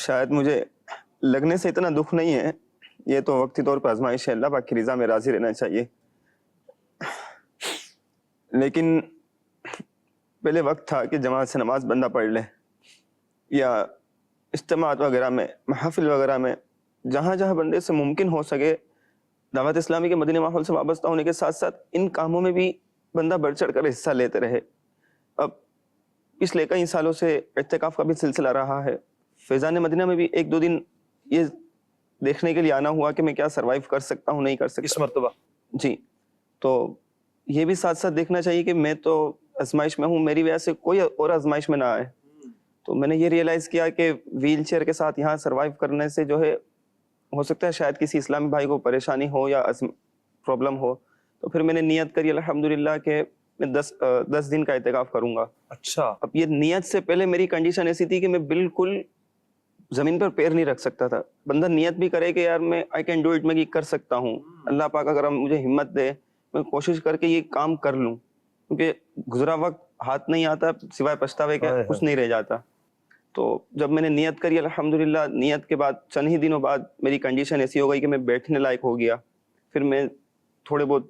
شاید مجھے لگنے سے اتنا دکھ نہیں ہے، یہ تو وقتی طور پہ آزمائش ہے، اللہ پاک کی رضا میں راضی رہنا چاہیے. لیکن پہلے وقت تھا کہ جماعت سے نماز بندہ پڑھ لے، یا اجتماعات وغیرہ میں، محافل وغیرہ میں، جہاں جہاں بندے سے ممکن ہو سکے دعوت اسلامی کے مدنی ماحول سے وابستہ ہونے کے ساتھ ساتھ ان کاموں میں بھی بندہ بڑھ چڑھ کر حصہ لیتے رہے. اب پچھلے کئی سالوں سے اعتکاف کا بھی سلسلہ رہا ہے. فیضان مدینہ میں بھی ایک دو دن یہ دیکھنے کے لیے آنا ہوا کہ میں کیا سروائیو کر سکتا ہوں، نہیں کر سکتا. اس مرتبہ جی، تو یہ بھی ساتھ ساتھ دیکھنا چاہیے کہ میں تو آزمائش میں ہوں، میری وجہ سے کوئی اور آزمائش میں نہ آئے. تو میں نے یہ ریئلائز کیا کہ ویل چیئر کے ساتھ یہاں سروائیو کرنے سے جو ہے ہو سکتا ہے شاید کسی اسلامی بھائی کو پریشانی ہو یا پرابلم ہو. تو پھر میں نے نیت کری الحمدللہ کہ میں 10 دن کا اعتکاف کروں گا. اچھا. اب یہ نیت سے پہلے میری کنڈیشن ایسی تھی کہ میں بالکل زمین پر پیر نہیں رکھ سکتا تھا. بندہ نیت بھی کرے کہ یار میں آئی کین ڈو اٹ، میں یہ کر سکتا ہوں، اللہ پاک اگر مجھے ہمت دے میں کوشش کر کے یہ کام کر لوں، کیونکہ گزرا وقت ہاتھ نہیں آتا، سوائے پچھتاوے کے کچھ نہیں رہ جاتا. تو جب میں نے نیت کری الحمدللہ، نیت کے بعد چند ہی دنوں بعد میری کنڈیشن ایسی ہو گئی کہ میں بیٹھنے لائق ہو گیا. پھر میں تھوڑے بہت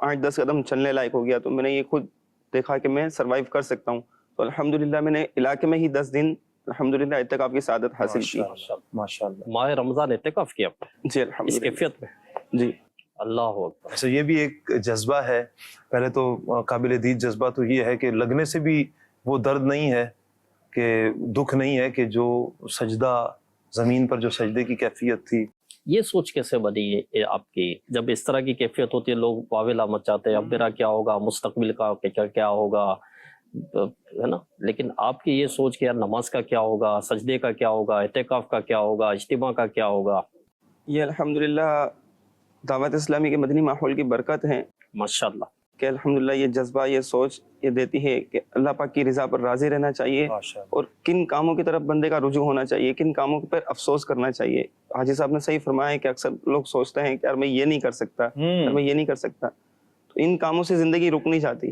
8-10 قدم چلنے لائق ہو گیا. تو میں نے یہ خود دیکھا کہ میں سروائیو کر سکتا ہوں. تو الحمدللہ میں نے علاقے میں ہی 10 دن الحمدللہ اعتکاف کی سعادت حاصل کی. ماشاءاللہ. ماہ رمضان اعتکاف کیا آپ نے جی اس الحمدللہ. کیفیت میں؟ جی اللہ اکبر. اچھا، یہ بھی ایک جذبہ ہے. پہلے تو قابل دید جذبہ تو یہ ہے کہ لگنے سے بھی وہ درد نہیں ہے، کہ دکھ نہیں ہے کہ جو سجدہ زمین پر جو سجدے کی کیفیت تھی. یہ سوچ کیسے بنی ہے آپ کی جب اس طرح کی کیفیت ہوتی ہے؟ لوگ واویلا مچاتے ہیں اب میرا کیا ہوگا، مستقبل کا کیا ہوگا، ہے نا. لیکن آپ کی یہ سوچ کہ یار نماز کا کیا ہوگا، سجدے کا کیا ہوگا، اعتکاف کا کیا ہوگا، اجتماع کا کیا ہوگا. یہ الحمدللہ دعوت اسلامی کے مدنی ماحول کی برکت ہے ماشاءاللہ کہ الحمدللہ یہ جذبہ، یہ سوچ یہ دیتی ہے کہ اللہ پاک کی رضا پر راضی رہنا چاہیے، اور کن کاموں کی طرف بندے کا رجوع ہونا چاہیے، کن کاموں پر افسوس کرنا چاہیے. حاجی صاحب نے صحیح فرمایا ہے کہ اکثر لوگ سوچتے ہیں کہ یار میں یہ نہیں کر سکتا، یار میں یہ نہیں کر سکتا. تو ان کاموں سے زندگی رک نہیں جاتی،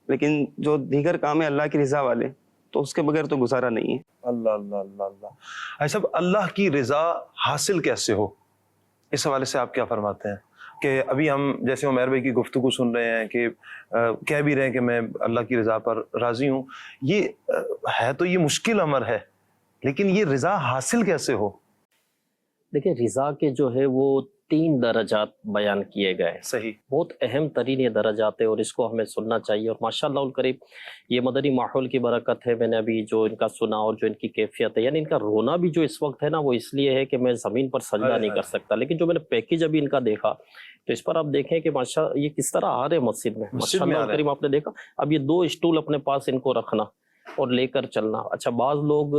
لیکن جو دیگر کام ہے اللہ کی رضا والے، تو اس کے بغیر تو گزارا نہیں ہے. اللہ اللہ اللہ اللہ. ایسا اللہ کی رضا حاصل کیسے ہو، اس حوالے سے آپ کیا فرماتے ہیں؟ کہ ابھی ہم جیسے عمیر بھائی کی گفتگو سن رہے ہیں کہ کہہ بھی رہے ہیں کہ میں اللہ کی رضا پر راضی ہوں. یہ ہے تو یہ مشکل امر ہے، لیکن یہ رضا حاصل کیسے ہو؟ دیکھیں، رضا کے جو ہے وہ 3 درجات بیان کیے گئے. صحیح. بہت اہم ترین یہ درجات ہے اور اس کو ہمیں سننا چاہیے. اور ماشاءاللہ الکریم یہ مدنی ماحول کی برکت ہے. میں نے ابھی جو ان کا سنا اور جو ان کی کیفیت ہے، یعنی ان کا رونا بھی جو اس وقت ہے نا، وہ اس لیے ہے کہ میں زمین پر سجدہ نہیں کر سکتا. لیکن جو میں نے پیکیج ابھی ان کا دیکھا تو اس پر آپ دیکھیں کہ ماشاء یہ کس طرح آ رہے مسجد میں. ماشاءاللہ الکریم آپ نے دیکھا. اب یہ 2 اسٹول اپنے پاس ان کو رکھنا اور لے کر چلنا. اچھا، بعض لوگ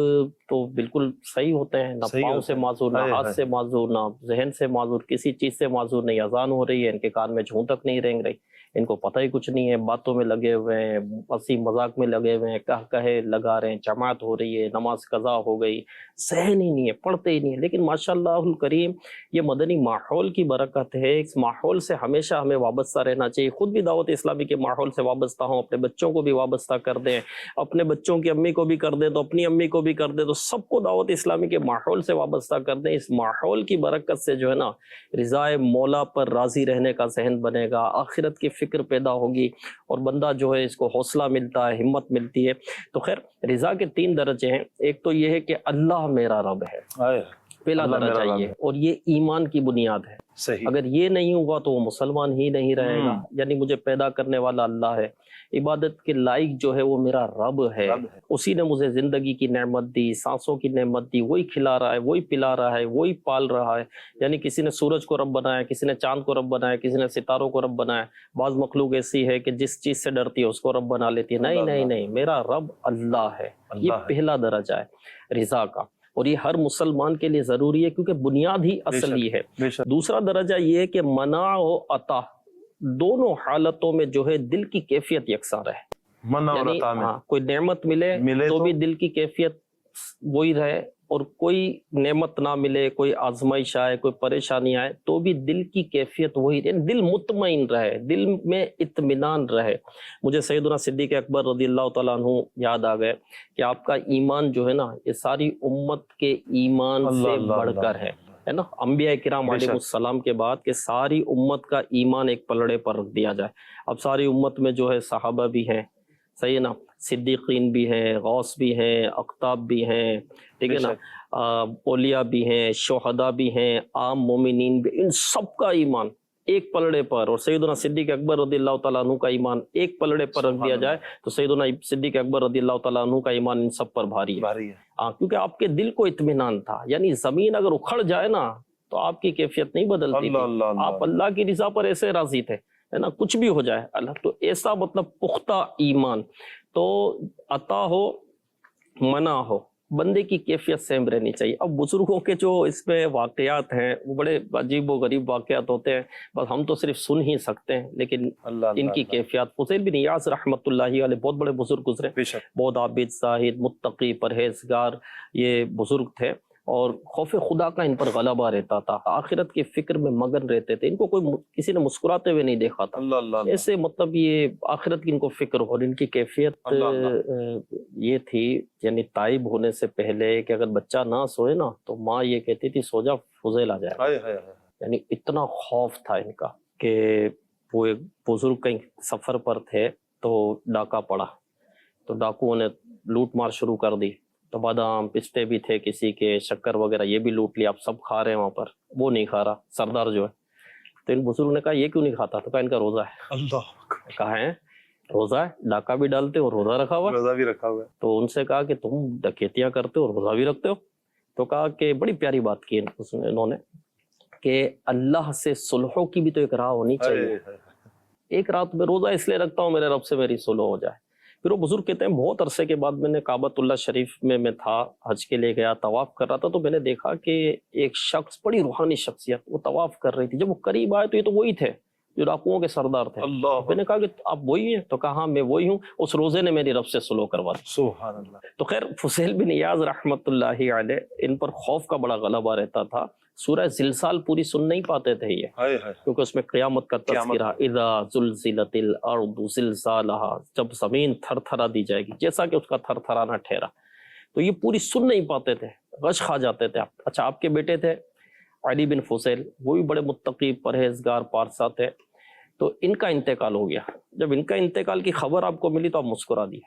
تو بالکل صحیح ہوتے ہیں، نہ پاؤں سے معذور، نہ ہاتھ سے معذور، نہ ذہن سے معذور، کسی چیز سے معذور نہیں. اذان ہو رہی ہے، ان کے کان میں جھون تک نہیں رینگ رہی، ان کو پتہ ہی کچھ نہیں ہے، باتوں میں لگے ہوئے ہیں، ہنسی مذاق میں لگے ہوئے ہیں، کہے لگا رہے ہیں، جماعت ہو رہی ہے، نماز قضا ہو گئی، ذہن ہی نہیں ہے، پڑھتے ہی نہیں ہے. لیکن ماشاءاللہ الکریم یہ مدنی ماحول کی برکت ہے. اس ماحول سے ہمیشہ ہمیں وابستہ رہنا چاہیے. خود بھی دعوت اسلامی کے ماحول سے وابستہ ہوں، اپنے بچوں کو بھی وابستہ کر دیں، اپنے بچوں کی امی کو بھی کر دیں تو اپنی امی کو بھی کر دیں، تو سب کو دعوت اسلامی کے ماحول سے وابستہ کر دیں. اس ماحول کی برکت سے جو ہے نا رضا مولا پر راضی رہنے کا ذہن بنے گا، آخرت کی فکر پیدا ہوگی اور بندہ جو ہے اس کو حوصلہ ملتا ہے، ہمت ملتی ہے. تو خیر، رضا کے 3 درجے ہیں. ایک تو یہ ہے کہ اللہ میرا رب ہے، پہلا درجہ یہ ہے، اور یہ ایمان کی بنیاد ہے. صحیح. اگر یہ نہیں ہوگا تو وہ مسلمان ہی نہیں رہے گا. یعنی مجھے پیدا کرنے والا اللہ ہے، عبادت کے لائق جو ہے وہ میرا رب ہے، اسی نے مجھے زندگی کی نعمت دی، سانسوں کی نعمت دی، وہی کھلا رہا ہے، وہی پلا رہا ہے، وہی پال رہا ہے. یعنی کسی نے سورج کو رب بنایا، کسی نے چاند کو رب بنایا، کسی نے ستاروں کو رب بنایا. بعض مخلوق ایسی ہے کہ جس چیز سے ڈرتی ہے اس کو رب بنا لیتی ہے. نہیں نہیں نہیں، میرا رب اللہ ہے. یہ پہلا درجہ ہے رضا کا، اور یہ ہر مسلمان کے لیے ضروری ہے کیونکہ بنیاد ہی اصلی ہے. دوسرا درجہ یہ ہے کہ منع و عطا دونوں حالتوں میں جو ہے دل کی کیفیت یکساں رہے. منع اور عطا میں کوئی نعمت ملے تو بھی دل کی کیفیت وہی رہے، اور کوئی نعمت نہ ملے, کوئی آزمائش آئے, کوئی پریشانی آئے, تو بھی دل کی کیفیت وہی رہے, دل مطمئن رہے, دل میں اطمینان رہے. مجھے سیدنا صدیق اکبر رضی اللہ تعالیٰ عنہ یاد آ گئے کہ آپ کا ایمان جو ہے نا, یہ ساری امت کے ایمان سے بڑھ کر ہے نا. انبیاء کرام علیہ السلام کے بعد کہ ساری امت کا ایمان ایک پلڑے پر رکھ دیا جائے. اب ساری امت میں جو ہے صحابہ بھی ہیں, صحیح ہے نا, صدیقین بھی ہیں, غوث بھی ہیں, اقطاب بھی ہیں, ٹھیک ہے نا, اولیاء بھی ہیں, شہداء بھی ہیں, عام مومنین بھی, ان سب کا ایمان ایک پلڑے پر, اور سیدنا صدیق اکبر رضی اللہ تعالیٰ عنہ کا ایمان ایک پلڑے پر رکھ دیا جائے تو سیدنا صدیق اکبر رضی اللہ تعالیٰ عنہ کا ایمان ان سب پر بھاری ہے. کیونکہ آپ کے دل کو اطمینان تھا. یعنی زمین اگر اکھڑ جائے نا تو آپ کی کیفیت نہیں بدلتی تھی, آپ اللہ کی رضا پر ایسے راضی تھے, ہے نا, کچھ بھی ہو جائے اللہ. تو ایسا مطلب پختہ ایمان. تو عطا ہو منع ہو, بندے کی کیفیت سیم رہنی چاہیے. اب بزرگوں کے جو اس میں واقعات ہیں وہ بڑے عجیب و غریب واقعات ہوتے ہیں, بس ہم تو صرف سن ہی سکتے ہیں, لیکن ان کی کیفیات. فضیل بن ایاز رحمۃ اللہ علیہ بہت بڑے بزرگ گزرے, بہت عابد, زاہد, متقی, پرہیزگار یہ بزرگ تھے, اور خوف خدا کا ان پر غلبہ رہتا تھا, آخرت کی فکر میں مگن رہتے تھے. ان کو کوئی کسی نے مسکراتے ہوئے نہیں دیکھا تھا. ایسے مطلب یہ آخرت کی ان کو فکر ہو. ان کی کیفیت یہ تھی, یعنی تائب ہونے سے پہلے کہ اگر بچہ نہ سوئے نا تو ماں یہ کہتی تھی سو جا فضیل آ جائے. یعنی اتنا خوف تھا ان کا کہ وہ ایک بزرگ کہیں سفر پر تھے تو ڈاکہ پڑا, تو ڈاکوؤں نے لوٹ مار شروع کر دی. تو بادام پستے بھی تھے کسی کے, شکر وغیرہ, یہ بھی لوٹ لیا. آپ سب کھا رہے ہیں وہاں پر, وہ نہیں کھا رہا سردار جو ہے. تو ان بزرگ نے کہا یہ کیوں نہیں کھاتا؟ تو کہا ان کا روزہ ہے. اللہ کہا ہے روزہ ہے, ڈاکہ بھی ڈالتے ہو, روزہ رکھا ہوا, روزہ بھی رکھا ہوا. تو ان سے کہا کہ تم ڈکیتیاں کرتے ہو, روزہ بھی رکھتے ہو. تو کہا کہ بڑی پیاری بات کی انہوں نے کہ اللہ سے صلحوں کی بھی تو ایک راہ ہونی چاہیے. ایک رات میں روزہ اس لیے رکھتا ہوں میرے رب سے میری صلح ہو جائے. پھر وہ بزرگ کہتے ہیں بہت عرصے کے بعد میں نے کعبۃ اللہ شریف میں تھا, حج کے لیے گیا, طواف کر رہا تھا, تو میں نے دیکھا کہ ایک شخص, بڑی روحانی شخصیت, وہ طواف کر رہی تھی. جب وہ قریب آئے تو یہ تو وہی تھے جو ڈاکوؤں کے سردار تھے. میں نے کہا کہ آپ وہی ہیں؟ تو کہا ہاں میں وہی ہوں, اس روزے نے میری رب سے صلح کروا دی. سبحان اللہ. تو خیر فضیل بن ایاز رحمۃ اللہ علیہ, ان پر خوف کا بڑا غلبہ رہتا تھا. سورہ زلزال پوری سن نہیں پاتے تھے یہ, کیونکہ اس میں قیامت کا تذکرہ, اذا زلزلت الارض زلزالہا, جب زمین تھر تھرا دی جائے گی, جیسا کہ اس کا تھر تھرانا ٹھہرا. تو یہ پوری سن نہیں پاتے تھے, غش کھا جاتے تھے. اچھا, آپ کے بیٹے تھے علی بن فضیل, وہ بھی بڑے متقی, پرہیزگار, پارسا تھے. تو ان کا انتقال ہو گیا. جب ان کا انتقال کی خبر آپ کو ملی تو آپ مسکرا دیے.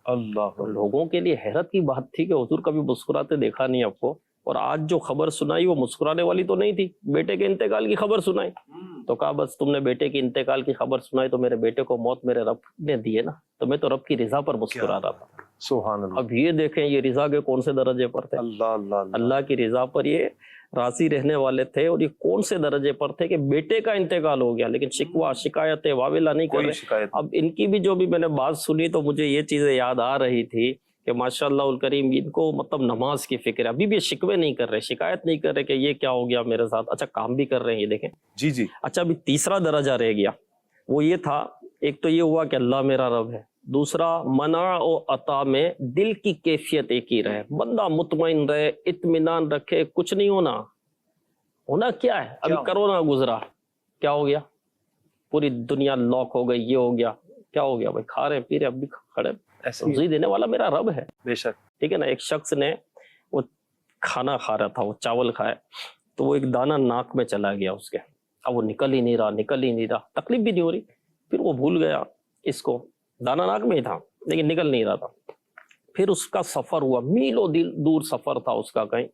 اللہ, لوگوں کے لیے حیرت کی بات تھی کہ حضور کبھی مسکراتے دیکھا نہیں آپ کو. اور آج جو خبر سنائی وہ مسکرانے والی تو نہیں تھی, بیٹے کے انتقال کی خبر سنائی. تو کہا بس تم نے بیٹے کے انتقال کی خبر سنائی تو میرے بیٹے کو موت میرے رب نے دی ہے نا, تو میں تو رب کی رضا پر مسکرا رہا تھا. سبحان اللہ. اب یہ دیکھیں یہ رضا کے کون سے درجے پر تھے. اللہ کی رضا پر یہ راضی رہنے والے تھے, اور یہ کون سے درجے پر تھے کہ بیٹے کا انتقال ہو گیا لیکن شکوہ شکایتیں واویلا نہیں کر رہے. اب ان کی بھی جو بھی میں نے بات سنی تو مجھے یہ چیزیں یاد آ رہی تھی کہ ماشاء اللہ الکریم, ان کو مطلب نماز کی فکر ہے. ابھی بھی شکوے نہیں کر رہے, شکایت نہیں کر رہے کہ یہ کیا ہو گیا میرے ساتھ. اچھا, کام بھی کر رہے ہیں یہ دیکھیں. جی جی. اچھا, ابھی تیسرا درجہ رہ گیا, وہ یہ تھا, ایک تو یہ ہوا کہ اللہ میرا رب ہے, دوسرا منع و عطا میں دل کی کیفیت ایک ہی رہے, بندہ مطمئن رہے, اطمینان رکھے. کچھ نہیں ہونا کیا ہے, ابھی کرونا گزرا, کیا ہو گیا, پوری دنیا لاک ہو گئی, یہ ہو گیا, کیا ہو گیا بھائی, کھا رہے پی رہے, اب بھی کھڑے. روزی دینے والا میرا رب ہے, بے شک, ٹھیک ہے نا. ایک شخص نے وہ کھانا کھا رہا تھا, وہ چاول کھائے, تو وہ ایک دانہ ناک میں چلا گیا اس کے. اب وہ نکل ہی نہیں رہا, تکلیف بھی نہیں ہو رہی. پھر وہ بھول گیا اس کو, دانہ ناک میں ہی تھا لیکن نکل نہیں رہا تھا. پھر اس کا سفر ہوا, میلوں دور سفر تھا اس کا کہیں.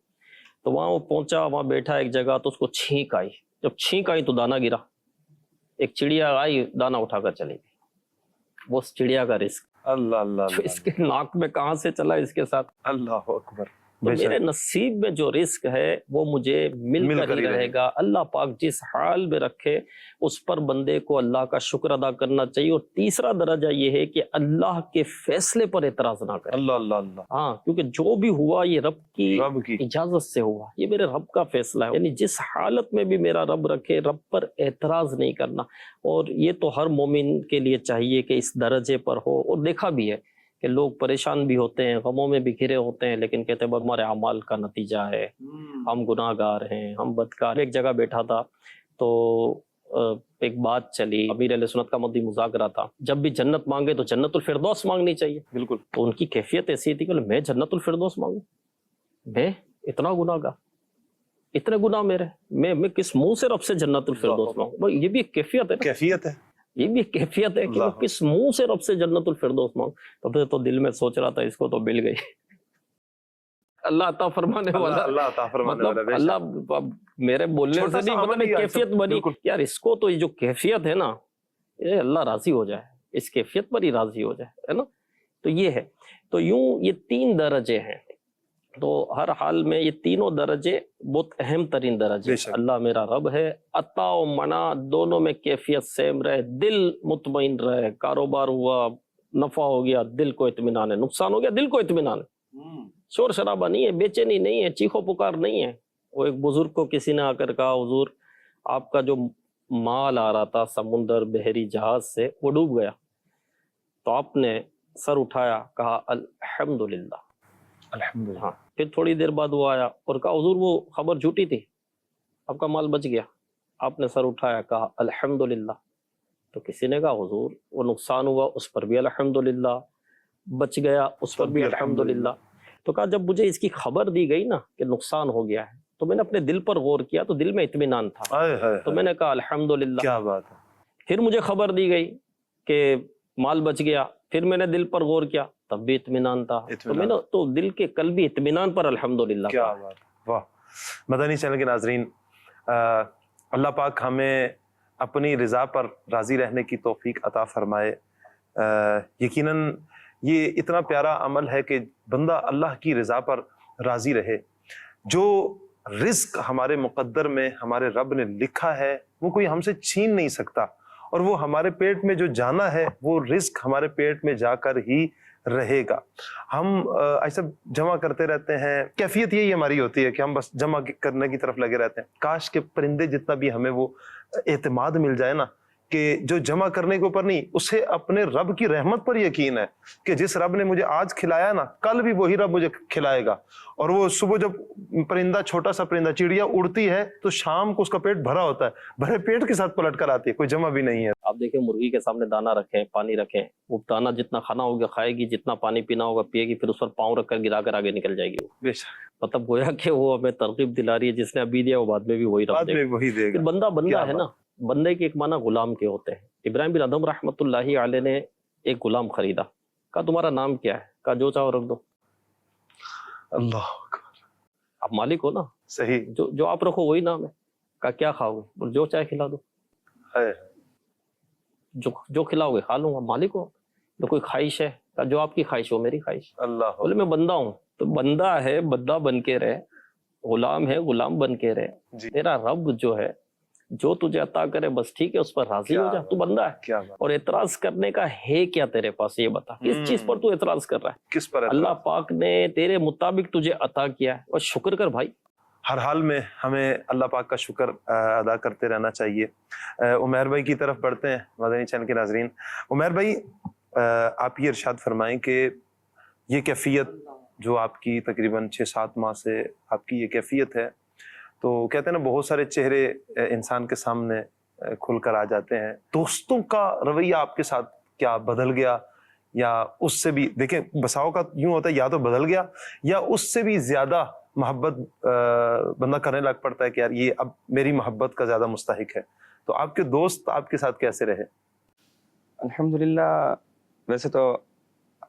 تو وہاں وہ پہنچا, وہاں بیٹھا ایک جگہ, تو اس کو چھینک آئی. جب چھینک آئی تو دانہ گرا. ایک چڑیا آئی, دانہ اٹھا کر چلی گئی. وہ چڑیا کا رزق. اللہ اللہ, اس کے ناک میں کہاں سے چلا اس کے ساتھ. اللہ اکبر. تو میرے نصیب میں جو رزق ہے وہ مجھے مل کر ہی رہے گا. اللہ پاک جس حال میں رکھے اس پر بندے کو اللہ کا شکر ادا کرنا چاہیے. اور تیسرا درجہ یہ ہے کہ اللہ کے فیصلے پر اعتراض نہ کرے. اللہ اللہ اللہ. ہاں, کیونکہ جو بھی ہوا یہ رب کی اجازت سے ہوا, یہ میرے رب کا فیصلہ ہے. یعنی جس حالت میں بھی میرا رب رکھے, رب پر اعتراض نہیں کرنا. اور یہ تو ہر مومن کے لیے چاہیے کہ اس درجے پر ہو. اور دیکھا بھی ہے کہ لوگ پریشان بھی ہوتے ہیں، غموں میں بھی گھرے ہوتے ہیں، لیکن کہتے ہیں ہمارے اعمال کا نتیجہ ہے، ہم گناہ گار ہیں، ہم بدکار۔ ایک جگہ بیٹھا تھا تو ایک بات چلی، امیر اہل سنت کا مدعی مذاکرہ تھا، جب بھی جنت مانگے تو جنت الفردوس مانگنی چاہیے۔ بالکل۔ تو ان کی کیفیت ایسی تھی کہ میں جنت الفردوس مانگوں، میں اتنا گناہ گار، اتنے گناہ میرے، میں کس منہ سے رب سے جنت الفردوس مانگوں؟ یہ بھی ایک کیفیت ہے نا، کیفیت ہے، یہ بھی ایک کیفیت ہے کہ میں کس منہ سے رب سے جنت الفردوس مانگوں۔ تو پھر تو دل میں سوچ رہا تھا اس کو تو مل گئی، اللہ عطا فرمانے والا، اللہ عطا فرمانے والا، مطلب اللہ میرے بولنے سے نہیں، مطلب ایک کیفیت بنی یار، اس کو تو یہ جو کیفیت ہے نا، یہ اللہ راضی ہو جائے، اس کیفیت پر ہی راضی ہو جائے، ہے نا۔ تو یہ ہے، تو یوں یہ 3 درجے ہیں، تو ہر حال میں یہ تینوں درجے بہت اہم ترین درجے، اللہ میرا رب ہے، عطا و منع دونوں میں کیفیت سیم رہے، دل مطمئن رہے، کاروبار ہوا، نفع ہو گیا، دل کو اطمینان ہے، نقصان ہو گیا، دل کو اطمینان ہے، شور شرابہ نہیں ہے، بے چینی نہیں ہے، چیخو پکار نہیں ہے۔ وہ ایک بزرگ کو کسی نے آ کر کہا حضور آپ کا جو مال آ رہا تھا سمندر بحری جہاز سے وہ ڈوب گیا، تو آپ نے سر اٹھایا، کہا الحمدللہ، الحمدللہ۔ ہاں۔ پھر تھوڑی دیر بعد وہ آیا اور کہا حضور وہ خبر جھوٹی تھی، آپ کا مال بچ گیا، آپ نے سر اٹھایا، کہا الحمدللہ۔ تو کسی نے کہا حضور وہ نقصان ہوا اس پر بھی الحمدللہ، بچ گیا اس پر بھی الحمدللہ۔ تو کہا جب مجھے اس کی خبر دی گئی نا کہ نقصان ہو گیا ہے تو میں نے اپنے دل پر غور کیا تو دل میں اطمینان تھا، تو میں نے کہا الحمدللہ۔ کیا بات ہے۔ پھر مجھے خبر دی گئی کہ مال بچ گیا، پھر میں نے دل پر غور کیا تب بھی اطمینان تھا، تو میں نے تو دل کے قلبی اطمینان پر الحمدللہ۔ کیا بات، واہ۔ مدنی چینل کے ناظرین، اللہ پاک ہمیں اپنی رضا پر راضی رہنے کی توفیق عطا فرمائے۔ یقیناً یہ اتنا پیارا عمل ہے کہ بندہ اللہ کی رضا پر راضی رہے۔ جو رزق ہمارے مقدر میں ہمارے رب نے لکھا ہے وہ کوئی ہم سے چھین نہیں سکتا، اور وہ ہمارے پیٹ میں جو جانا ہے وہ رزق ہمارے پیٹ میں جا کر ہی رہے گا۔ ہم ایسا جمع کرتے رہتے ہیں، کیفیت یہی ہماری ہوتی ہے کہ ہم بس جمع کرنے کی طرف لگے رہتے ہیں۔ کاش کے پرندے جتنا بھی ہمیں وہ اعتماد مل جائے نا کہ جو جمع کرنے کے اوپر نہیں، اسے اپنے رب کی رحمت پر یقین ہے کہ جس رب نے مجھے آج کھلایا نا کل بھی وہی رب مجھے کھلائے گا۔ اور وہ صبح جب پرندہ، چھوٹا سا پرندہ، چڑیا اڑتی ہے تو شام کو اس کا پیٹ بھرا ہوتا ہے، بھرے پیٹ کے ساتھ پلٹ کر آتی ہے، کوئی جمع بھی نہیں ہے۔ آپ دیکھیں مرغی کے سامنے دانا رکھیں، پانی رکھیں، وہ دانا جتنا کھانا ہوگا کھائے گی، جتنا پانی پینا ہوگا پیے گی، پھر اس پر پاؤں رکھ کر گرا کر آگے نکل جائے گی۔ بے شک، مطلب گویا کہ وہ ہمیں ترغیب دلا رہی ہے، جس نے ابھی دیا وہ بعد میں بھی وہی رب دے گا۔ وہی دے گا۔ بندہ بندہ ہے نا، بندے کے ایک معنی غلام کے ہوتے ہیں۔ ابراہیم بن ادم رحمۃ اللہ علیہ نے ایک غلام خریدا، کہا تمہارا نام کیا ہے؟ کہا جو چاہو رکھ دو۔ اللہ، آپ مالک ہو نا، صحیح، جو آپ رکھو وہی نام ہے۔ کہا کیا کھاؤ گے؟ بول جو چاہے کھلا دو، ہے، جو کھلاؤ گے کھا لوں گا، مالک ہو۔ تو کوئی خواہش ہے؟ کہا جو آپ کی خواہش ہو میری خواہش۔ اللہ، بولے میں بندہ ہوں، تو بندہ ہے بندہ بن کے رہے، غلام ہے غلام بن کے رہے۔ تیرا رب جو ہے جو تجھے عطا کرے بس ٹھیک ہے، اس پر راضی ہو جا، تو بندہ ہے۔ کیا بات، اور اعتراض کرنے کا ہے کیا تیرے پاس؟ یہ بتا کس چیز پر تو اعتراض کر رہا ہے؟ کس پر ہے؟ اللہ پاک نے تیرے مطابق تجھے عطا کیا ہے، اور شکر کر بھائی۔ ہر حال میں ہمیں اللہ پاک کا شکر ادا کرتے رہنا چاہیے۔ عمیر بھائی کی طرف بڑھتے ہیں مدنی چینل کے ناظرین۔ عمیر بھائی، آپ یہ ارشاد فرمائیں کہ یہ کیفیت جو آپ کی تقریباً 6-7 ماہ سے آپ کی یہ کیفیت ہے، تو کہتے ہیں نا بہت سارے چہرے انسان کے سامنے کھل کر آ جاتے ہیں۔ دوستوں کا رویہ آپ کے ساتھ کیا بدل گیا، یا اس سے بھی، دیکھیں بساؤ کا یوں ہوتا ہے یا تو بدل گیا یا اس سے بھی زیادہ محبت بندہ کرنے لگ پڑتا ہے کہ یار یہ اب میری محبت کا زیادہ مستحق ہے۔ تو آپ کے دوست آپ کے ساتھ کیسے رہے؟ الحمدللہ، ویسے تو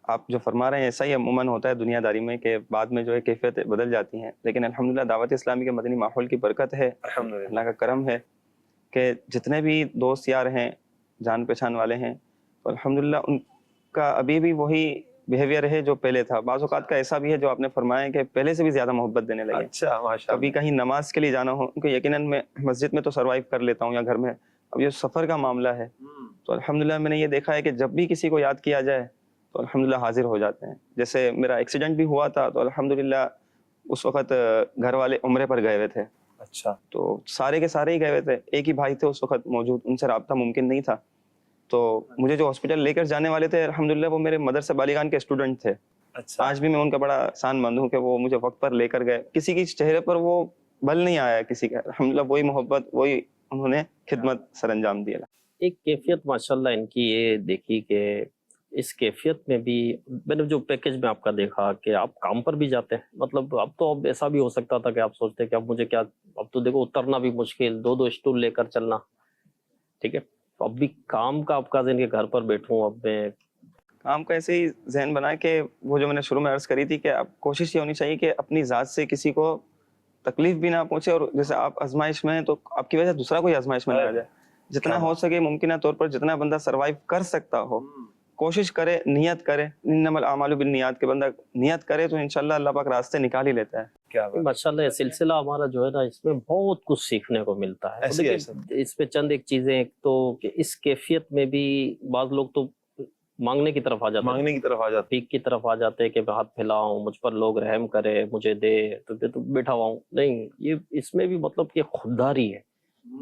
آپ جو فرما رہے ہیں ایسا ہی عموماً ہوتا ہے دنیا داری میں کہ بعد میں جو ہے کیفیتیں بدل جاتی ہیں، لیکن الحمدللہ دعوت اسلامی کے مدنی ماحول کی برکت ہے، الحمدللہ، اللہ کا کرم ہے کہ جتنے بھی دوست یار ہیں، جان پہچان والے ہیں، تو الحمدللہ ان کا ابھی بھی وہی بیہیویئر ہے جو پہلے تھا۔ بعض اوقات کا ایسا بھی ہے جو آپ نے فرمایا کہ پہلے سے بھی زیادہ محبت دینے لگے۔ اچھا، ماشاء کبھی کہیں نماز کے لیے جانا ہو، کیونکہ یقیناً میں مسجد میں تو سروائیو کر لیتا ہوں یا گھر میں، اب یہ سفر کا معاملہ ہے تو الحمدللہ میں نے یہ دیکھا ہے کہ جب بھی کسی کو یاد کیا جائے تو الحمدللہ حاضر ہو جاتے ہیں۔ جیسے میرا ایکسیڈنٹ بھی ہوا تھا تو الحمدللہ اس وقت گھر والے عمرے پر گئے ہوئے تھے، اچھا، تو سارے کے سارے ہی گئے ہوئے تھے، ایک ہی بھائی تھے اس وقت موجود، ان سے رابطہ ممکن نہیں تھا، تو مجھے جو ہاسپٹل لے کر جانے والے تھے الحمدللہ وہ میرے مدرسہ بالغان کے اسٹوڈنٹ تھے. اچھا آج بھی میں ان کا بڑا احسان مند ہوں کہ وہ مجھے وقت پر لے کر گئے. کسی کی چہرے پر وہ بل نہیں آیا کسی کا, الحمدللہ وہی محبت, وہی انہوں نے خدمت سر انجام دیا. ایک کیفیت ماشاءاللہ ان کی یہ دیکھی کہ اس کیفیت میں بھی میں نے جو پیکج میں آپ کا دیکھا کہ آپ کام پر بھی جاتے ہیں. مطلب اب تو اب ایسا بھی ہو سکتا تھا کہ آپ سوچتے کہ اب مجھے کیا, اب تو دیکھو اترنا بھی مشکل, 2 اسٹول لے کر چلنا, ٹھیک ہے. اب بھی کام کا آپ کا ذہن کہ گھر پر بیٹھوں, اب میں کام کا ایسے ہی ذہن بنا کہ وہ جو میں نے شروع میں عرض کری تھی کہ اب کوشش یہ ہونی چاہیے کہ اپنی ذات سے کسی کو تکلیف بھی نہ پہنچے, اور جیسے آپ آزمائش میں ہیں تو آپ کی وجہ سے دوسرا کوئی آزمائش میں نہ آ جائے. جتنا ہو سکے ممکنہ طور پر جتنا بندہ سروائیو کر سکتا ہو کوشش کرے, نیت کرے. انما الاعمال بالنیات, کے بندہ نیت کرے تو انشاءاللہ اللہ پاک راستے نکال ہی لیتا ہے. کیا بات. ماشاءاللہ یہ سلسلہ ہمارا جو ہے نا اس میں بہت کچھ سیکھنے کو ملتا ہے. ایسے اس میں چند ایک چیزیں, ایک تو کہ اس کیفیت میں بھی بعض لوگ تو مانگنے کی طرف آ جاتے ہیں, مانگنے کی طرف آ جاتے بھیک کی طرف آ جاتے ہیں کہ میں ہاتھ پھیلاؤں, مجھ پر لوگ رحم کرے, مجھے دے تو بیٹھا ہوا ہوں. نہیں, یہ اس میں بھی مطلب کہ خودداری ہے,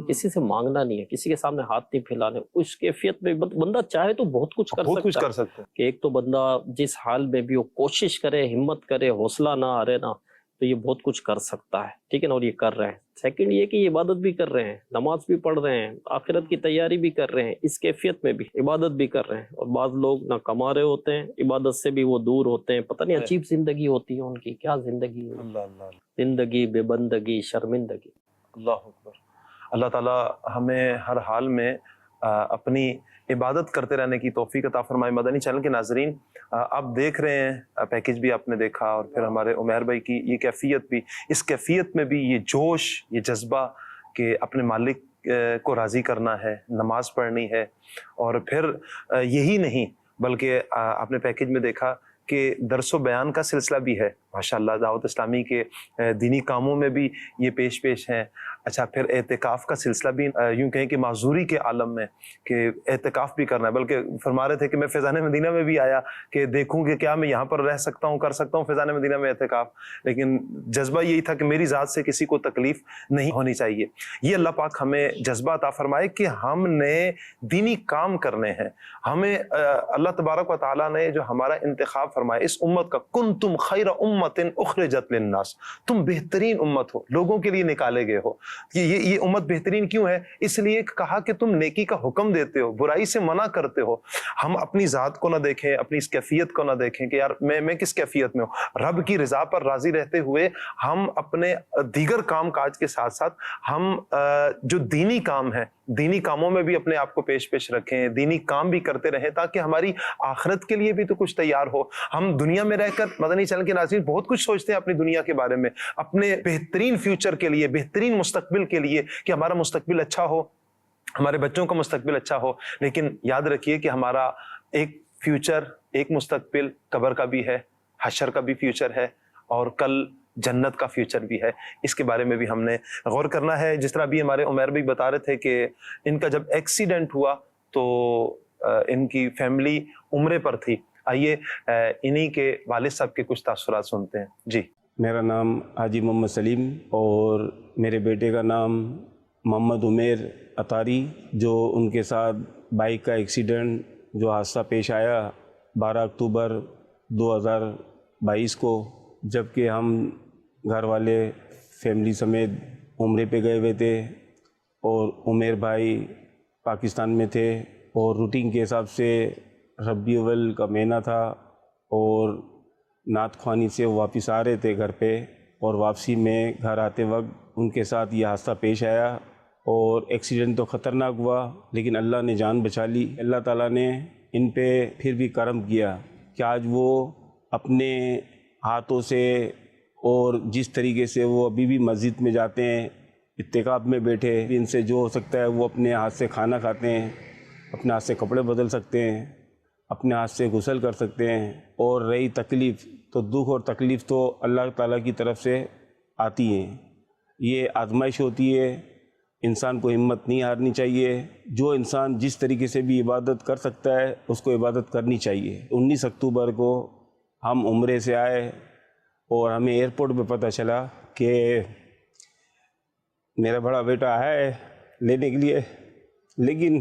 کسی سے مانگنا نہیں ہے, کسی کے سامنے ہاتھ نہیں پھیلانے. اس کیفیت میں بندہ چاہے تو بہت کچھ کر سکتا ہے کہ ایک تو بندہ جس حال میں بھی وہ کوشش کرے, ہمت کرے, حوصلہ نہ ہارے نا, تو یہ بہت کچھ کر سکتا ہے, ٹھیک ہے نا. اور یہ کر رہے ہیں. سیکنڈ یہ کہ یہ عبادت بھی کر رہے ہیں, نماز بھی پڑھ رہے ہیں, آخرت کی تیاری بھی کر رہے ہیں, اس کیفیت میں بھی عبادت بھی کر رہے ہیں. اور بعض لوگ نہ کما رہے ہوتے ہیں, عبادت سے بھی وہ دور ہوتے ہیں, پتہ نہیں عجیب زندگی ہوتی ہے ان کی, کیا زندگی ہے, اللہ اللہ زندگی بے بندگی, شرمندگی. اللہ اکبر. اللہ تعالیٰ ہمیں ہر حال میں اپنی عبادت کرتے رہنے کی توفیق عطا فرمائے. مدنی چینل کے ناظرین, آپ دیکھ رہے ہیں, پیکج بھی آپ نے دیکھا, اور پھر ہمارے عمیر بھائی کی یہ کیفیت بھی, اس کیفیت میں بھی یہ جوش, یہ جذبہ کہ اپنے مالک کو راضی کرنا ہے, نماز پڑھنی ہے. اور پھر یہی نہیں بلکہ آپ نے پیکج میں دیکھا کہ درس و بیان کا سلسلہ بھی ہے. ماشاءاللہ دعوت اسلامی کے دینی کاموں میں بھی یہ پیش ہیں. اچھا, پھر اعتکاف کا سلسلہ بھی, یوں کہیں کہ معذوری کے عالم میں کہ اعتکاف بھی کرنا ہے. بلکہ فرما رہے تھے کہ میں فیضان مدینہ میں بھی آیا کہ دیکھوں کہ کیا میں یہاں پر رہ سکتا ہوں, کر سکتا ہوں فیضان مدینہ میں اعتکاف, لیکن جذبہ یہی تھا کہ میری ذات سے کسی کو تکلیف نہیں ہونی چاہیے. یہ اللہ پاک ہمیں جذبہ عطا فرمائے کہ ہم نے دینی کام کرنے ہیں. ہمیں اللہ تبارک و تعالیٰ نے جو ہمارا انتخاب فرمایا اس امت کا, کنتم خیر امت اخرجت للناس, تم بہترین امت ہو, لوگوں کے لیے نکالے گئے ہو. یہ امت بہترین کیوں ہے؟ اس لیے کہا کہ تم نیکی کا حکم دیتے ہو, برائی سے منع کرتے ہو. ہم اپنی ذات کو نہ دیکھیں, اپنی اس کیفیت کو نہ دیکھیں کہ یار میں کس کیفیت میں ہوں. رب کی رضا پر راضی رہتے ہوئے ہم اپنے دیگر کام کاج کے ساتھ ساتھ ہم جو دینی کام ہے, دینی کاموں میں بھی اپنے آپ کو پیش رکھیں, دینی کام بھی کرتے رہیں تاکہ ہماری آخرت کے لیے بھی تو کچھ تیار ہو. ہم دنیا میں رہ کر, مدنی چینل کے ناظرین, بہت کچھ سوچتے ہیں اپنی دنیا کے بارے میں, اپنے بہترین فیوچر کے لیے, بہترین مستقبل کے لیے کہ ہمارا مستقبل اچھا ہو, ہمارے بچوں کا مستقبل اچھا ہو. لیکن یاد رکھیے کہ ہمارا ایک فیوچر, ایک مستقبل قبر کا بھی ہے, حشر کا بھی فیوچر ہے, اور کل جنت کا فیوچر بھی ہے. اس کے بارے میں بھی ہم نے غور کرنا ہے. جس طرح بھی ہمارے عمیر بھی بتا رہے تھے کہ ان کا جب ایکسیڈنٹ ہوا تو ان کی فیملی عمرے پر تھی. آئیے انہی کے والد صاحب کے کچھ تاثرات سنتے ہیں. جی. میرا نام حاجی محمد سلیم اور میرے بیٹے کا نام محمد عمیر اطاری, جو ان کے ساتھ بائک کا ایکسیڈنٹ جو حادثہ پیش آیا 12 اکتوبر 2022 کو, جب کہ ہم گھر والے فیملی سمیت عمرے پہ گئے ہوئے تھے اور عمیر بھائی پاکستان میں تھے, اور روٹین کے حساب سے ربیع الاول کا مہینہ تھا اور نعت خوانی سے واپس آ رہے تھے گھر پہ, اور واپسی میں گھر آتے وقت ان کے ساتھ یہ حادثہ پیش آیا. اور ایکسیڈنٹ تو خطرناک ہوا لیکن اللہ نے جان بچا لی. اللہ تعالیٰ نے ان پہ پھر بھی کرم کیا کہ آج وہ اپنے ہاتھوں سے, اور جس طریقے سے وہ ابھی بھی مسجد میں جاتے ہیں, اعتکاف میں بیٹھے, ان سے جو ہو سکتا ہے وہ اپنے ہاتھ سے کھانا کھاتے ہیں, اپنے ہاتھ سے کپڑے بدل سکتے ہیں, اپنے ہاتھ سے غسل کر سکتے ہیں. اور رہی تکلیف, تو دکھ اور تکلیف تو اللہ تعالیٰ کی طرف سے آتی ہیں. یہ آزمائش ہوتی ہے, انسان کو ہمت نہیں ہارنی چاہیے. جو انسان جس طریقے سے بھی عبادت کر سکتا ہے اس کو عبادت کرنی چاہیے. 19 اکتوبر کو ہم عمرے سے آئے اور ہمیں ایئرپورٹ پہ پتہ چلا کہ میرا بڑا بیٹا ہے لینے کے لیے, لیکن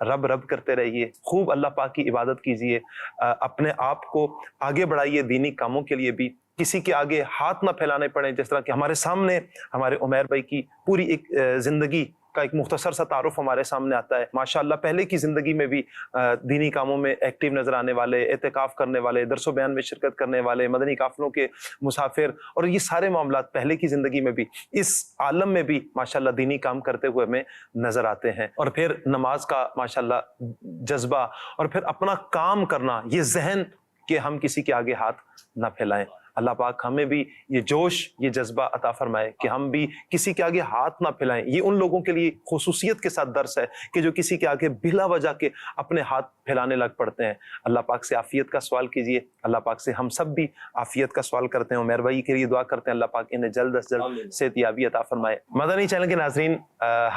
رب رب کرتے رہیے، خوب اللہ پاک کی عبادت کیجیے، اپنے آپ کو آگے بڑھائیے دینی کاموں کے لیے بھی، کسی کے آگے ہاتھ نہ پھیلانے پڑیں. جس طرح کہ ہمارے سامنے ہمارے عمیر بھائی کی پوری ایک زندگی کا ایک مختصر سا تعارف ہمارے سامنے آتا ہے. ماشاءاللہ پہلے کی زندگی میں بھی دینی کاموں میں ایکٹیو نظر آنے والے، اعتکاف کرنے والے، درس و بیان میں شرکت کرنے والے، مدنی قافلوں کے مسافر، اور یہ سارے معاملات پہلے کی زندگی میں بھی اس عالم میں بھی ماشاءاللہ دینی کام کرتے ہوئے ہمیں نظر آتے ہیں. اور پھر نماز کا ماشاءاللہ جذبہ، اور پھر اپنا کام کرنا، یہ ذہن کہ ہم کسی کے آگے ہاتھ نہ پھیلائیں. اللہ پاک ہمیں بھی یہ جوش، یہ جذبہ عطا فرمائے کہ ہم بھی کسی کے آگے ہاتھ نہ پھیلائیں. یہ ان لوگوں کے لیے خصوصیت کے ساتھ درس ہے کہ جو کسی کے آگے بلا وجہ کے اپنے ہاتھ پھیلانے لگ پڑتے ہیں. اللہ پاک سے عافیت کا سوال کیجئے. اللہ پاک سے ہم سب بھی عافیت کا سوال کرتے ہیں. عمیر بھائی کے لیے دعا کرتے ہیں اللہ پاک انہیں جلد از جلد صحت یابی عطا فرمائے. مدنی چینل کے ناظرین،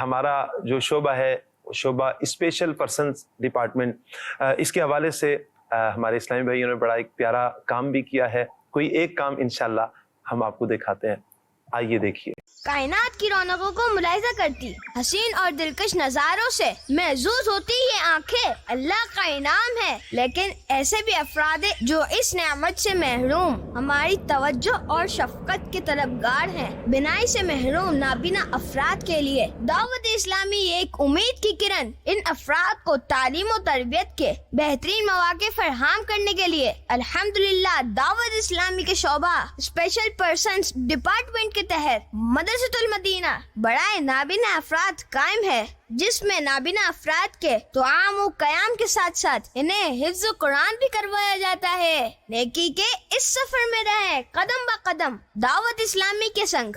ہمارا جو شعبہ ہے، شعبہ اسپیشل پرسنز ڈپارٹمنٹ، اس کے حوالے سے ہمارے اسلامی بھائیوں نے بڑا ایک پیارا کام بھی کیا ہے. کوئی ایک کام انشاءاللہ ہم آپ کو دکھاتے ہیں، آئیے دیکھیے. کائنات کی رونقوں کو ملاحظہ کرتی حسین اور دلکش نظاروں سے محظوظ ہوتی یہ آنکھیں اللہ کا انعام ہے، لیکن ایسے بھی افراد ہیں جو اس نعمت سے محروم، ہماری توجہ اور شفقت کے طلبگار ہیں. بینائی سے محروم نابینا افراد کے لیے دعوت اسلامی ایک امید کی کرن. ان افراد کو تعلیم و تربیت کے بہترین مواقع فراہم کرنے کے لیے الحمدللہ دعوت اسلامی کے شعبہ اسپیشل پرسنز ڈپارٹمنٹ کے تحت مدرسۃ المدینہ برائے نابینا افراد قائم ہے، جس میں نابینا افراد کے طعام و قیام کے ساتھ ساتھ انہیں حفظ قرآن بھی کروایا جاتا ہے. نیکی کے اس سفر میں رہیں قدم با قدم دعوت اسلامی کے سنگ.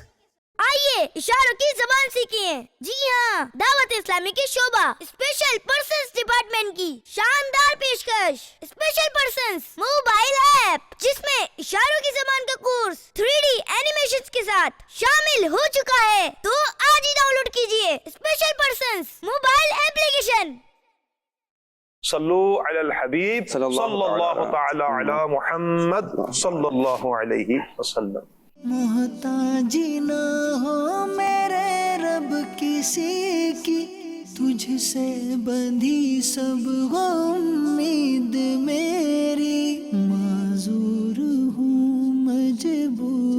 آئیے اشاروں کی زبان سیکھیں. جی ہاں، دعوت اسلامی کے شعبہ اسپیشل پرسنز ڈپارٹمنٹ کی شاندار پیشکش اسپیشل پرسنز موبائل ایپ، جس میں اشاروں کی زبان کا کورس 3D اینیمیشنز کے ساتھ شامل ہو چکا ہے. تو آج ہی ڈاؤن لوڈ کیجیے اسپیشل پرسنز موبائل ایپلیکیشن. صلو علی الحبیب صلی اللہ تعالی علی محمد صلی اللہ علیہ وسلم. محتاجی نہ ہو میرے رب کسی کی، تجھ سے بندھی سب امید میری، معذور ہوں مجبور